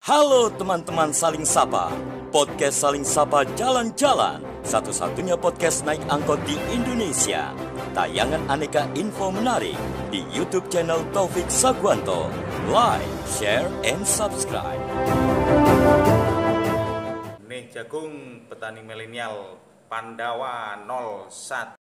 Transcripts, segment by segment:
Halo teman-teman Saling Sapa, podcast Saling Sapa Jalan-Jalan, satu-satunya podcast naik angkot di Indonesia. Tayangan aneka info menarik di YouTube channel Taufik Sagwanto. Like, share, and subscribe. Nih jagung petani milenial Pandawa 01.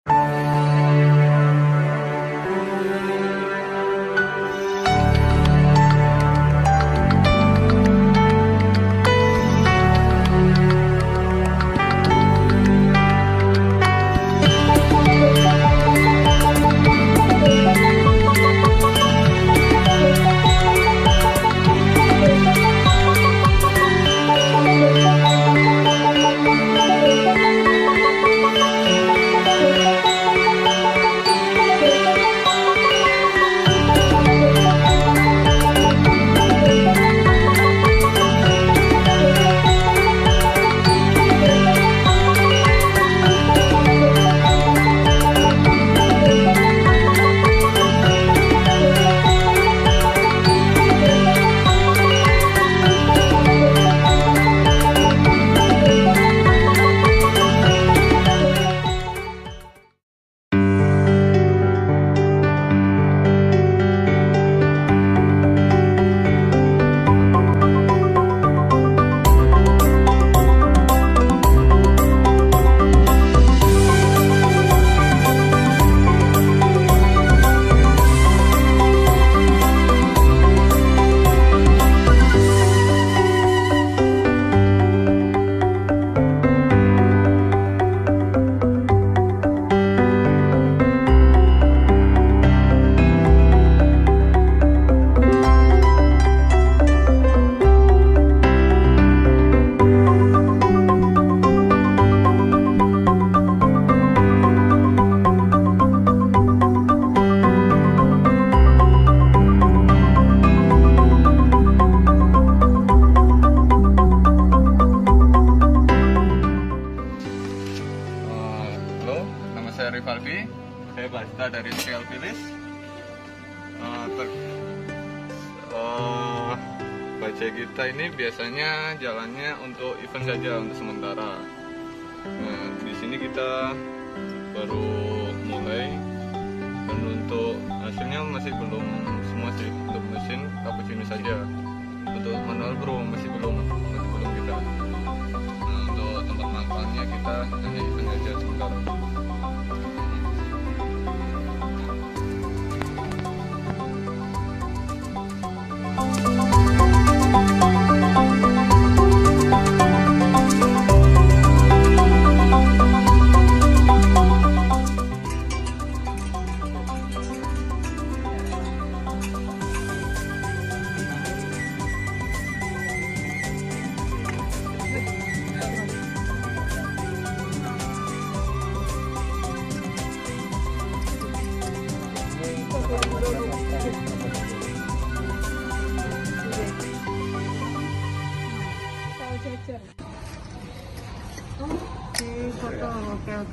Saya Rivaldi, saya barista dari Trial Village. Bajai kita ini biasanya jalannya untuk event saja untuk sementara. Nah, di sini kita baru mulai dan untuk hasilnya masih belum semua sih. Untuk mesin cappuccino saja. Untuk manual brew masih belum kita. Nah, untuk tempat makannya kita hanya event saja sementara.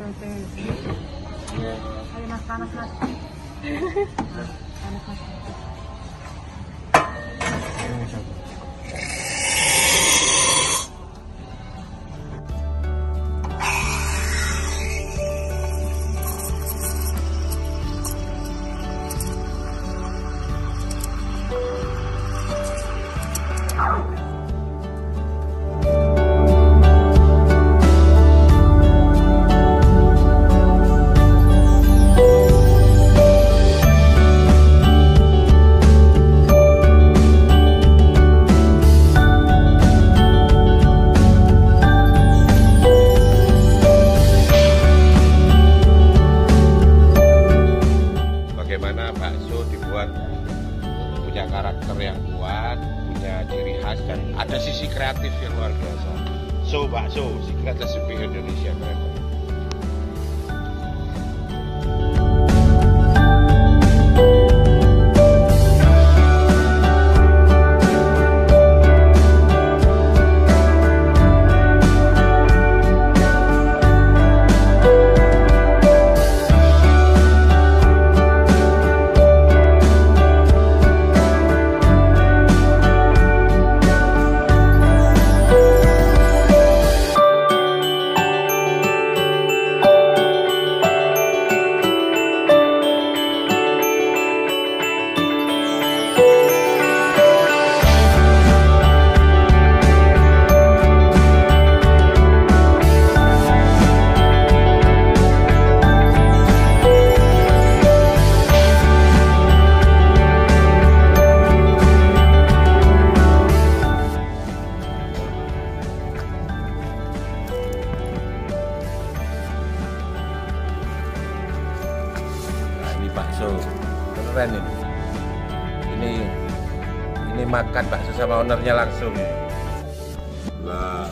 Oke. Ayo mas, panas mas. Panas mas. Bagaimana bakso dibuat punya karakter yang kuat, punya ciri khas dan ada sisi kreatif yang luar biasa. Bakso, secret recipe Indonesia keren. makan bakso sama ownernya langsung. Nah.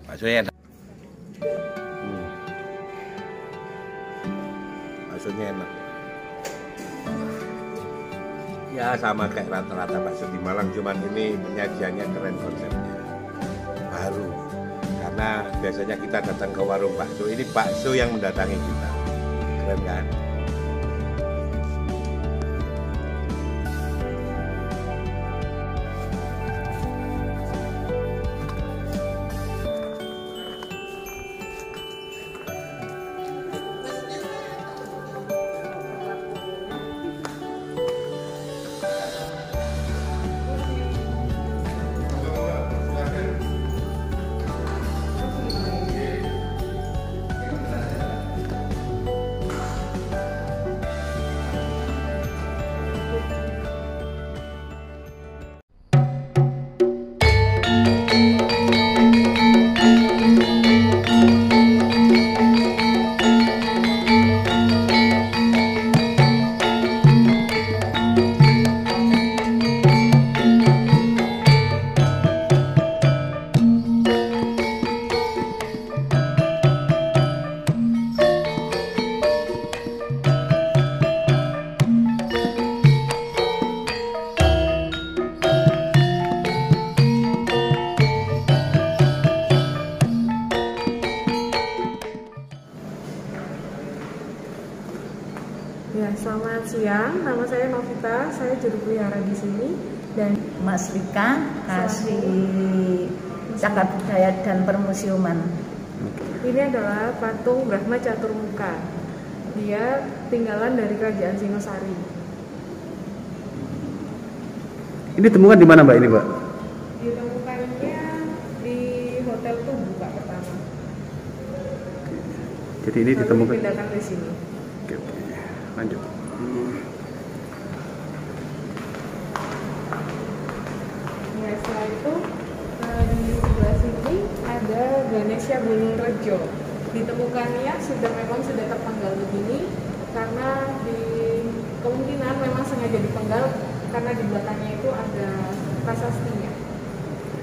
Baksonya enak. Baksonya enak. Ya sama kayak rata-rata bakso di Malang, cuman ini penyajiannya keren konsepnya. Baru. Karena biasanya kita datang ke warung bakso, ini bakso yang mendatangi kita. Keren kan? Ya, selamat siang. Nama saya Novita. Saya juru pelihara di sini dan Mas Rika, kasih Cagar Budaya dan Permusiuman. ini adalah patung Brahma Caturmuka. Dia tinggalan dari kerajaan Singosari. Ini ditemukan di mana Mbak ini Mbak? Ditemukannya di Hotel Tugu Pak pertama. Jadi ini Lalu ditemukan. dipindahkan ke sini. Oke. Lanjut. Ya, setelah itu di sebelah sini ada Ganesha Gunung Rejo. Ditemukannya memang sudah terpenggal begini karena kemungkinan memang sengaja dipenggal karena di belakangnya itu ada prasastinya.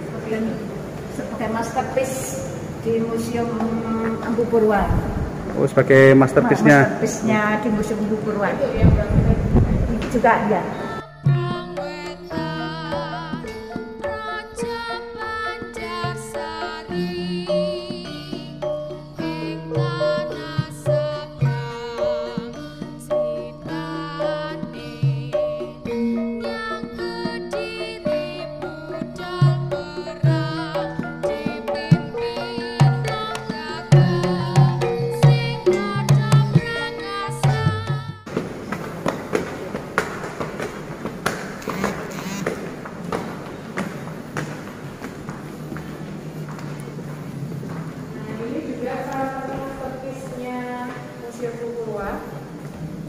Seperti ini. Sebagai masterpiece di Museum Empu Purwa. Oh, sebagai masterpiece-nya. Masterpiece-nya di Museum Empu Purwa. Itu yang berarti Juga ya.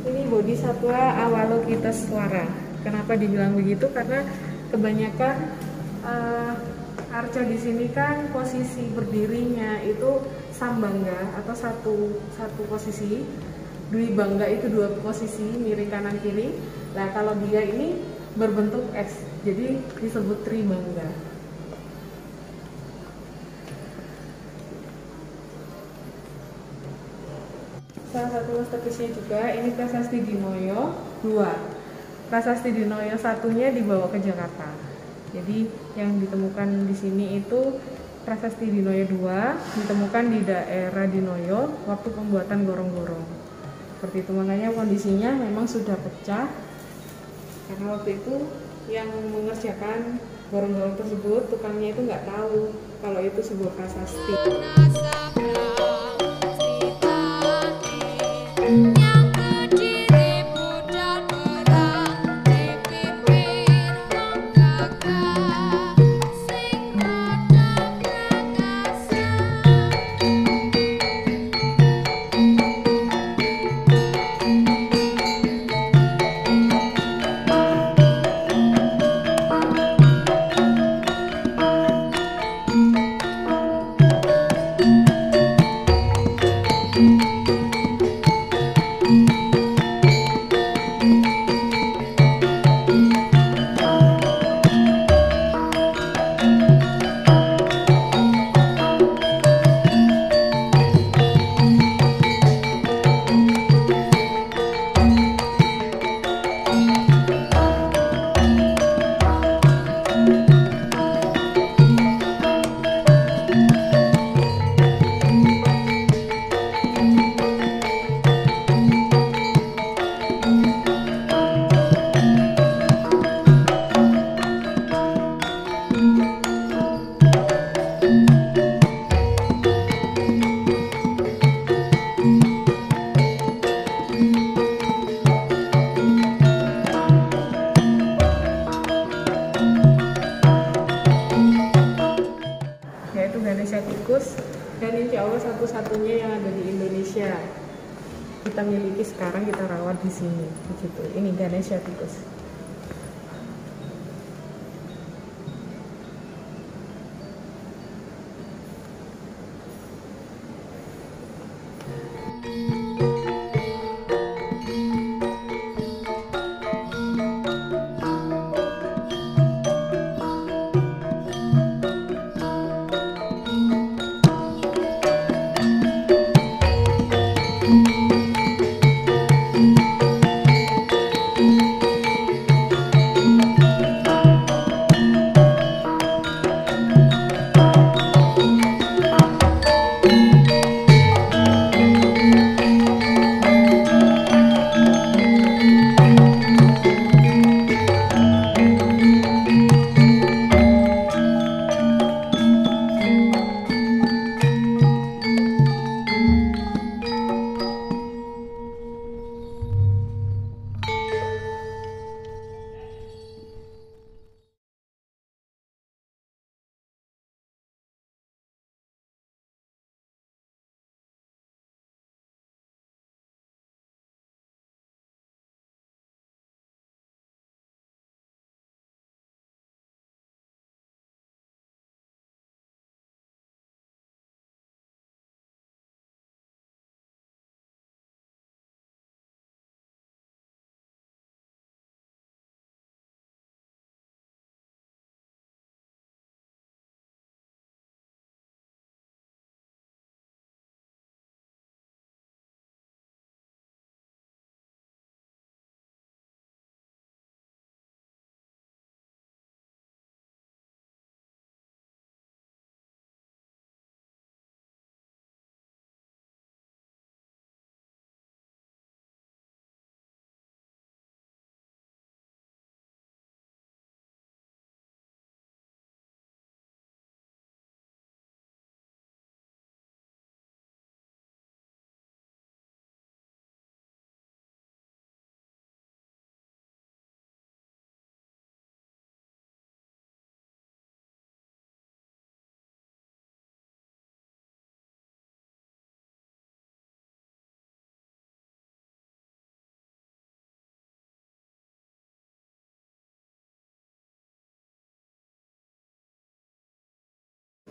ini Bodhisatwa Avalokiteswara. Kenapa dibilang begitu? Karena kebanyakan arca di sini kan posisi berdirinya itu sambangga atau satu posisi, dwibangga itu dua posisi miring kanan kiri. Nah kalau dia ini berbentuk S, jadi disebut tribangga. Salah satu masterpiece-nya juga ini Prasasti Dinoyo 2. Prasasti Dinoyo satunya dibawa ke Jakarta. Jadi yang ditemukan di sini itu Prasasti Dinoyo 2 ditemukan di daerah Dinoyo waktu pembuatan gorong-gorong. Seperti itu, makanya kondisinya memang sudah pecah karena waktu itu yang mengerjakan gorong-gorong tersebut tukangnya itu nggak tahu kalau itu sebuah prasasti. satu-satunya yang ada di Indonesia. Kita miliki sekarang, kita rawat di sini. Begitu. Ini Ganesha tikus.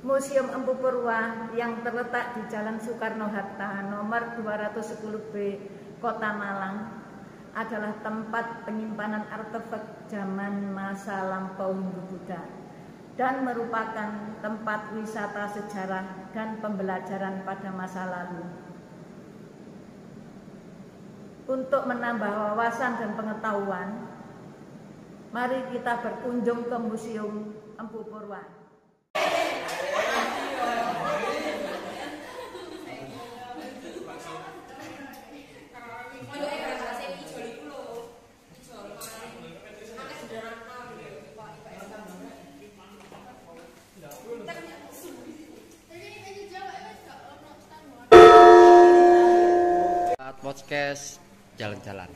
Museum Empu Purwa yang terletak di Jalan Soekarno-Hatta nomor 210B, Kota Malang adalah tempat penyimpanan artefak zaman masa lampau Hindu Buddha dan merupakan tempat wisata sejarah dan pembelajaran pada masa lalu. Untuk menambah wawasan dan pengetahuan, mari kita berkunjung ke Museum Empu Purwa. Podcast jalan-jalan.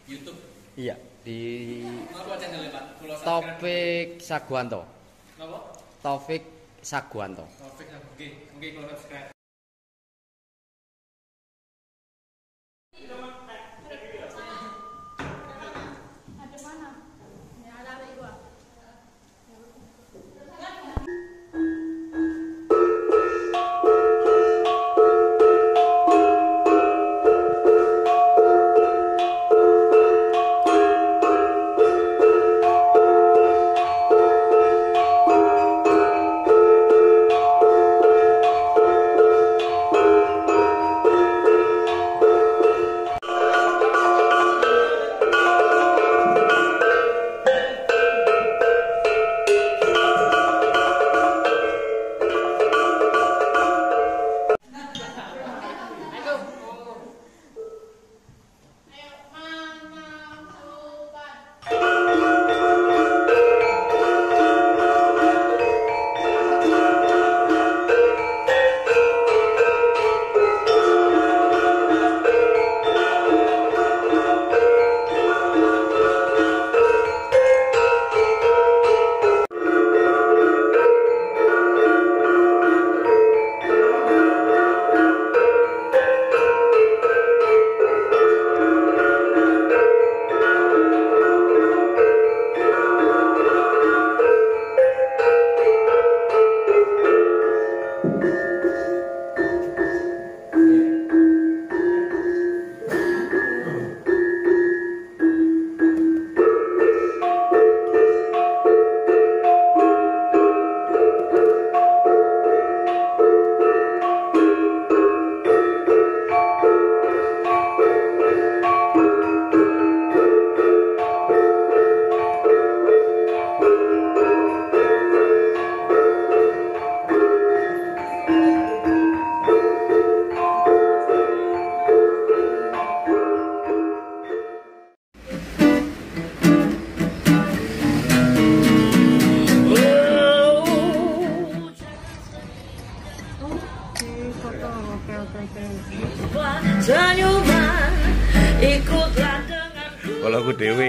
YouTube. Iya, di Apa channelnya, Pak? Taufik Saguanto. Apa? Taufik Saguanto. Taufik, oke, kalau subscribe.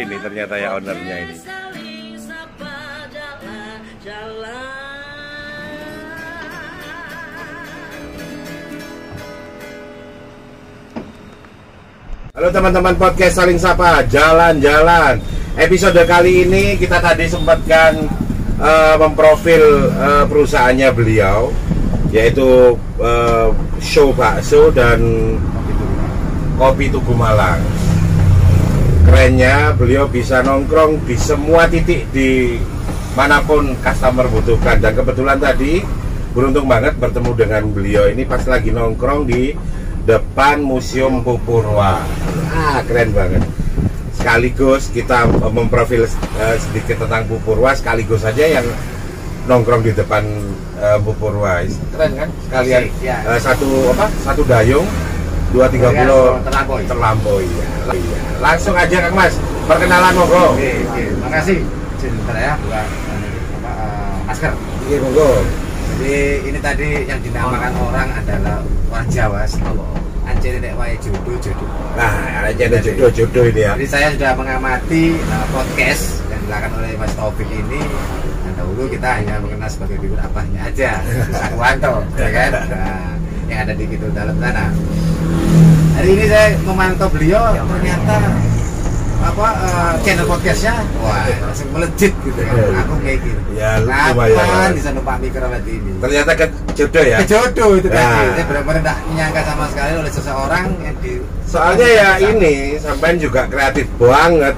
ini ternyata ya ownernya ini. Halo teman-teman podcast Saling Sapa Jalan-Jalan. Episode kali ini kita tadi sempatkan memprofil perusahaannya beliau, yaitu Show Bakso dan Kopi Tugu Malang. Kerennya beliau bisa nongkrong di semua titik di manapun customer butuhkan. Dan kebetulan tadi beruntung banget bertemu dengan beliau ini pas lagi nongkrong di depan Museum Pupurwa. Keren banget. Sekaligus kita memprofil sedikit tentang Pupurwa, sekaligus saja yang nongkrong di depan Pupurwa. Keren kan? Sekalian satu dayung 2-3 kilo terlampaui. Ya. Langsung aja Kang Mas, perkenalan monggo. Oke. Makasih. Sebentar ya, buat masker. Iya monggo. Jadi ini tadi yang dinamakan orang adalah orang Jawa. Anjir nek wae jodoh. Nah, anjir jodoh ini ya. Jadi saya sudah mengamati podcast yang dilakukan oleh Mas Taufik ini. Nah, dahulu kita hanya mengenal sebagai figur abahnya aja, Sakwanto, ya kan? Nah, yang ada di Kidul Dalam sana. Hari ini saya memantau beliau, ternyata channel podcastnya, wah langsung melejit gitu kan. Aku kayak gitu. Ya, kapan bisa numpak mikrolet ini? Ternyata kejodoh ya. Kejodoh itu tadi. Saya benar-benar tidak menyangka sama sekali oleh seseorang yang di. Soalnya ya ini sampean juga kreatif banget.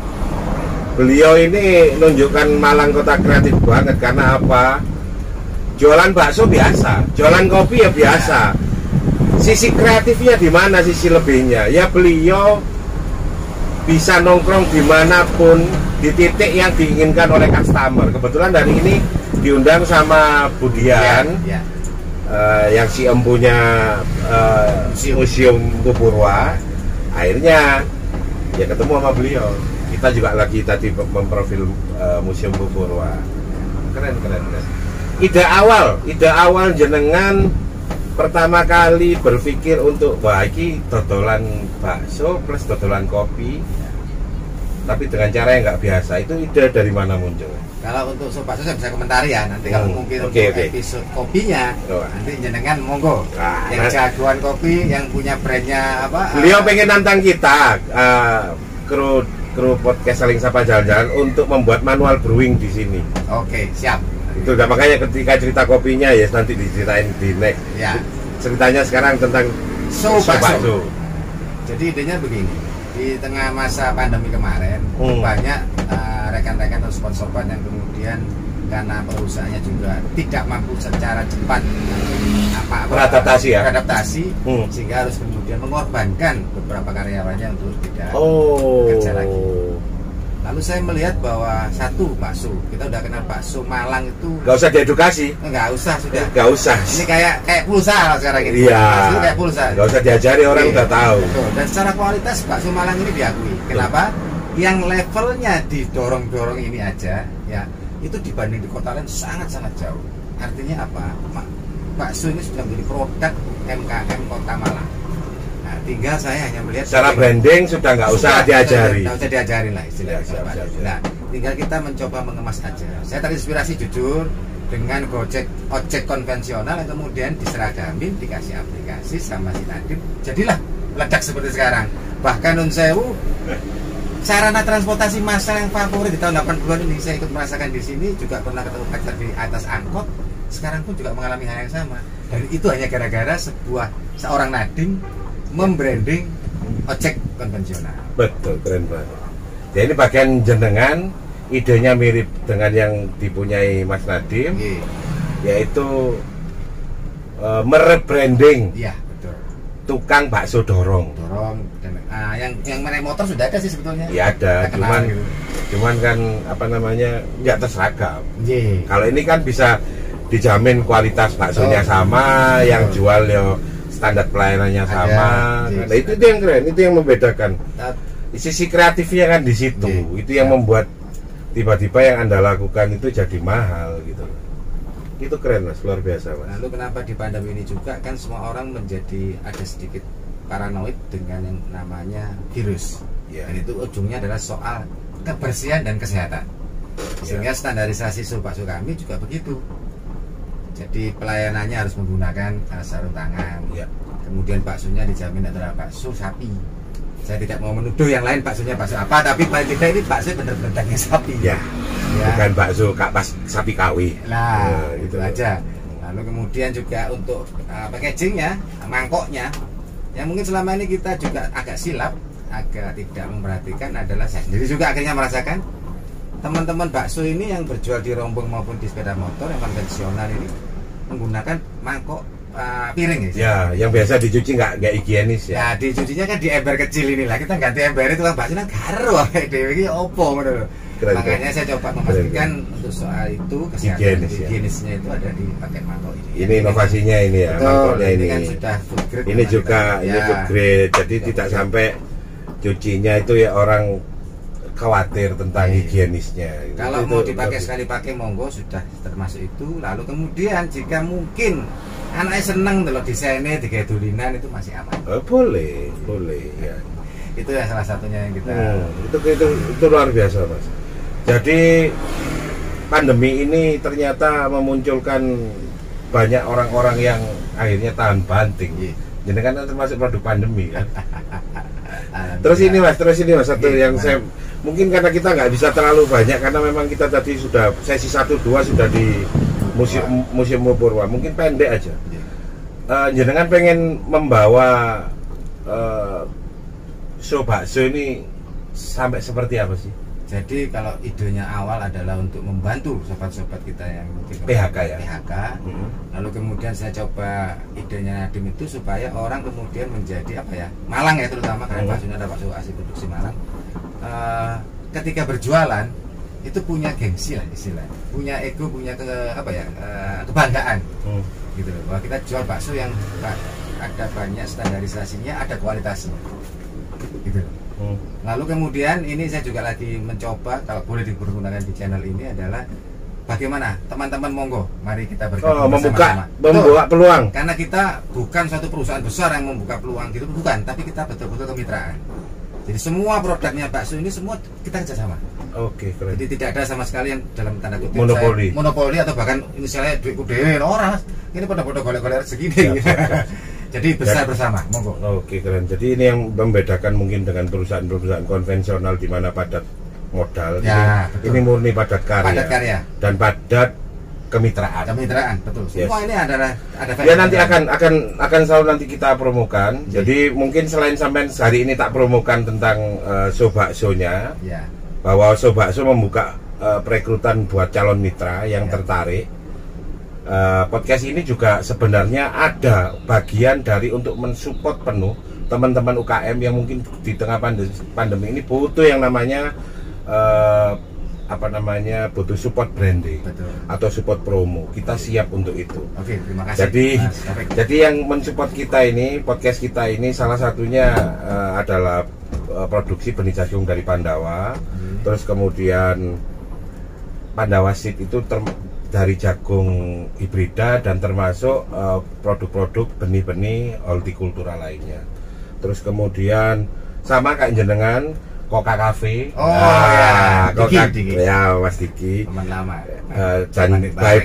Beliau ini nunjukkan Malang kota kreatif banget karena apa? Jualan bakso biasa, jualan kopi ya biasa. Sisi kreatifnya di mana, sisi lebihnya? Ya beliau bisa nongkrong dimanapun di titik yang diinginkan oleh customer. Kebetulan hari ini diundang sama Budian, yang si empunya Museum Pupurwa. Akhirnya ya ketemu sama beliau. Kita juga lagi tadi memprofil Museum Pupurwa. Keren. Ide awal jenengan pertama kali berpikir untuk wah ini dodolan bakso plus dodolan kopi, tapi dengan cara yang nggak biasa. Itu ide dari mana muncul? Kalau untuk sop bakso saya bisa komentari ya. Nanti kalau mungkin untuk episode kopinya, nanti jenengan monggo. Yang jagoan kopi, yang punya brandnya apa? Beliau pengen nantang kita, kru podcast Saling Sapa Jalan-Jalan untuk membuat manual brewing di sini. Oke, siap. Itu udah, makanya ketika cerita kopinya ya nanti diceritain di next. Ya. Ceritanya sekarang tentang sop bakso. Jadi idenya begini, di tengah masa pandemi kemarin banyak rekan-rekan atau sponsor yang kemudian karena perusahaannya juga tidak mampu secara cepat beradaptasi, sehingga harus kemudian mengorbankan beberapa karyawannya untuk tidak kerja lagi. Lalu saya melihat bahwa satu bakso, kita udah kenal bakso Malang itu nggak usah diedukasi, nggak usah sudah, nggak usah. Ini kayak pulsa sekarang ini. Iya. Bakso kayak pulsa. Nggak usah diajari, orang udah tahu. Betul. Dan secara kualitas bakso Malang ini diakui. Kenapa? Yang levelnya didorong-dorong ini aja, ya itu dibanding di kota lain sangat-sangat jauh. Artinya apa? Bakso ini sudah menjadi produk MKM Kota Malang. Tinggal saya hanya melihat secara branding sudah nggak usah diajari. Nggak usah diajarin lah istilahnya. Siap. Nah, tinggal kita mencoba mengemas aja. Saya terinspirasi jujur dengan ojek konvensional yang kemudian diseragamin, dikasih aplikasi sama si Nadiem. Jadilah meledak seperti sekarang. Bahkan nun sewu sarana transportasi massal yang favorit di tahun 80-an ini saya ikut merasakan di sini, juga pernah ketemu pacar di atas angkot. Sekarang pun juga mengalami hal yang sama. Dan itu hanya gara-gara seorang Nadiem membranding ojek konvensional. Betul, keren banget. Jadi ini bagian jenengan, idenya mirip dengan yang dipunyai Mas Nadiem, yaitu merebranding. Iya, betul. Tukang bakso dorong. Dan yang naik motor sudah ada sih sebetulnya. Iya ada, cuman kan apa namanya nggak terseragam. Kalau ini kan bisa dijamin kualitas baksonya sama, yang jual ya standar pelayanannya sama. Nah, itu yang keren, itu yang membedakan. Sisi kreatifnya kan di situ. Itu yang membuat tiba-tiba yang Anda lakukan itu jadi mahal gitu. Itu keren Mas, luar biasa Mas. Lalu kenapa di pandemi ini juga kan semua orang menjadi ada sedikit paranoid dengan yang namanya virus. Dan itu ujungnya adalah soal kebersihan dan kesehatan. Sehingga standarisasi bakso kami juga begitu. Jadi pelayanannya harus menggunakan sarung tangan. Kemudian baksonya dijamin adalah bakso sapi. Saya tidak mau menuduh yang lain baksonya bakso apa, tapi paling tidak ini bakso benar-benar daging sapi. Bukan bakso sapi kawi. Nah, itu aja. Lalu kemudian juga untuk packagingnya, mangkoknya, yang mungkin selama ini kita juga agak silap, agak tidak memperhatikan adalah saya sendiri juga akhirnya merasakan teman-teman bakso ini yang berjual di rombong maupun di sepeda motor yang konvensional ini menggunakan mangkok piring ya, yang biasa dicuci nggak higienis ya. Ya, dicucinya kan di ember kecil ini lah. Kita ganti ember itu kan bakso kan karo dewe iki opo ngono. Makanya saya coba memastikan untuk soal itu kesehatan higienisnya itu ada di pakai mangkok ini. Ini inovasinya ini ya, mangkoknya ini. Kan sudah food grade. Ini juga ini food grade. Jadi tidak sampai cucinya itu ya orang khawatir tentang higienisnya. Kalau mau dipakai sekali pakai monggo sudah termasuk itu. Lalu kemudian jika mungkin anaknya seneng kalau desainnya digawe dulinan itu masih aman. Boleh ya. Itu ya salah satunya yang kita itu luar biasa Mas. Jadi pandemi ini ternyata memunculkan banyak orang-orang yang akhirnya tahan banting. Jadi kan termasuk produk pandemi kan. Terus ini mas satu yang saya mungkin karena kita nggak bisa terlalu banyak karena memang kita tadi sudah sesi 1-2 sudah di museum Purwa, mungkin pendek aja. Jenengan pengen membawa show bakso ini sampai seperti apa sih? Jadi kalau idenya awal adalah untuk membantu sobat-sobat kita yang mungkin PHK ya. Lalu kemudian saya coba idenya Nadim itu supaya orang kemudian menjadi apa ya, Malang ya terutama karena baksonya ada bakso asli produksi Malang. Ketika berjualan itu punya gengsi lah istilahnya, punya ego, punya kebanggaan, gitu loh. Bahwa kita jual bakso yang ada banyak standarisasinya, ada kualitasnya, gitu loh. Lalu kemudian ini saya juga lagi mencoba kalau boleh dipergunakan di channel ini adalah bagaimana teman-teman monggo mari kita bergabung membuka peluang, karena kita bukan suatu perusahaan besar yang membuka peluang gitu, bukan, tapi kita betul-betul kemitraan. Jadi semua produknya bakso ini semua kita kerjasama. Oke, keren. Jadi tidak ada sama sekali yang dalam tanda kutip monopoli atau bahkan misalnya duitku dewe orang ini pada golek-golek segini. Jadi besar bersama, monggo. Oke, keren. Jadi ini yang membedakan mungkin dengan perusahaan-perusahaan konvensional di mana padat modal. Ya, ini murni padat karya. Dan padat kemitraan. Kemitraan, betul. Semua ini ada ya nanti akan selalu nanti kita promokan. Jadi mungkin selain sampai hari ini tak promokan tentang show baksonya. Ya. Bahwa show bakso membuka perekrutan buat calon mitra yang tertarik. Podcast ini juga sebenarnya ada bagian dari untuk mensupport penuh teman-teman UKM yang mungkin di tengah pandemi ini butuh yang namanya butuh support branding. Betul. Atau support promo. Kita siap untuk itu. Oke, terima kasih. Jadi yang mensupport kita ini, podcast kita ini salah satunya adalah produksi benih jagung dari Pandawa. Terus kemudian Pandawa Seed itu dari jagung hibrida dan termasuk produk-produk benih-benih hortikultura lainnya. Terus kemudian sama kayak jenengan Koka Cafe. Diki. Ya, Mas Diki. Teman lama. Dan Bayi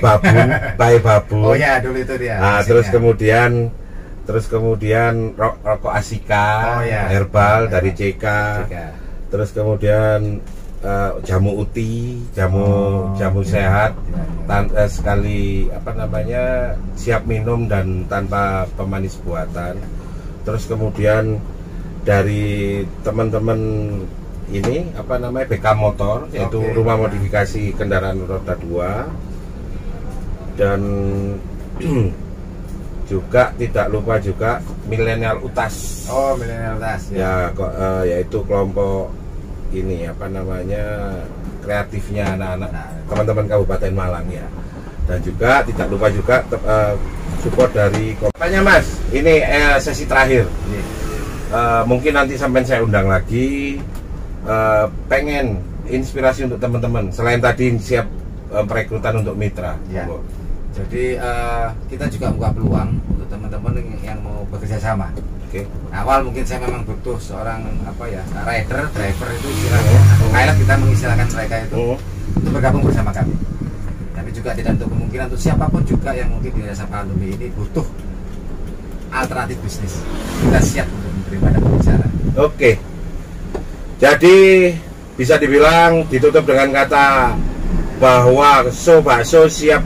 Babu. Oh ya, dulu itu dia. Terus kemudian rokok Asika, herbal dari CK. Terus kemudian jamu uti, jamu sehat, sekali siap minum dan tanpa pemanis buatan. Terus kemudian dari teman-teman ini BK Motor, yaitu rumah modifikasi kendaraan roda 2, dan juga tidak lupa juga Milenial Utas. Milenial Utas ya, yaitu kelompok ini kreatifnya anak-anak teman-teman Kabupaten Malang ya. Dan juga tidak lupa juga support dari Kopanya Mas. Ini sesi terakhir. Mungkin nanti sampai saya undang lagi, pengen inspirasi untuk teman-teman selain tadi siap perekrutan untuk mitra ya. Jadi kita juga buka peluang untuk teman-teman yang mau bekerja sama. Oke. Awal mungkin saya memang butuh seorang driver itu istilahnya, atau pilot kita mengistilahkan mereka itu untuk bergabung bersama kami. Tapi juga tidak untuk kemungkinan untuk siapapun juga yang mungkin di masa pandemi ini butuh alternatif bisnis. Kita siap untuk menerima dan berbicara. Oke. Jadi bisa dibilang ditutup dengan kata bahwa So Bakso siap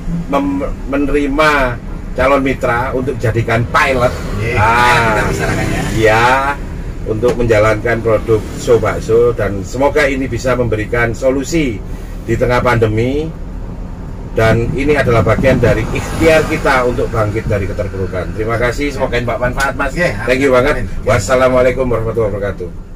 menerima calon mitra untuk jadikan pilot. Ya, untuk menjalankan produk So Bakso, dan semoga ini bisa memberikan solusi di tengah pandemi, dan ini adalah bagian dari ikhtiar kita untuk bangkit dari keterpurukan. Terima kasih, semoga bermanfaat Mas. Thank you banget. Wassalamualaikum warahmatullahi wabarakatuh.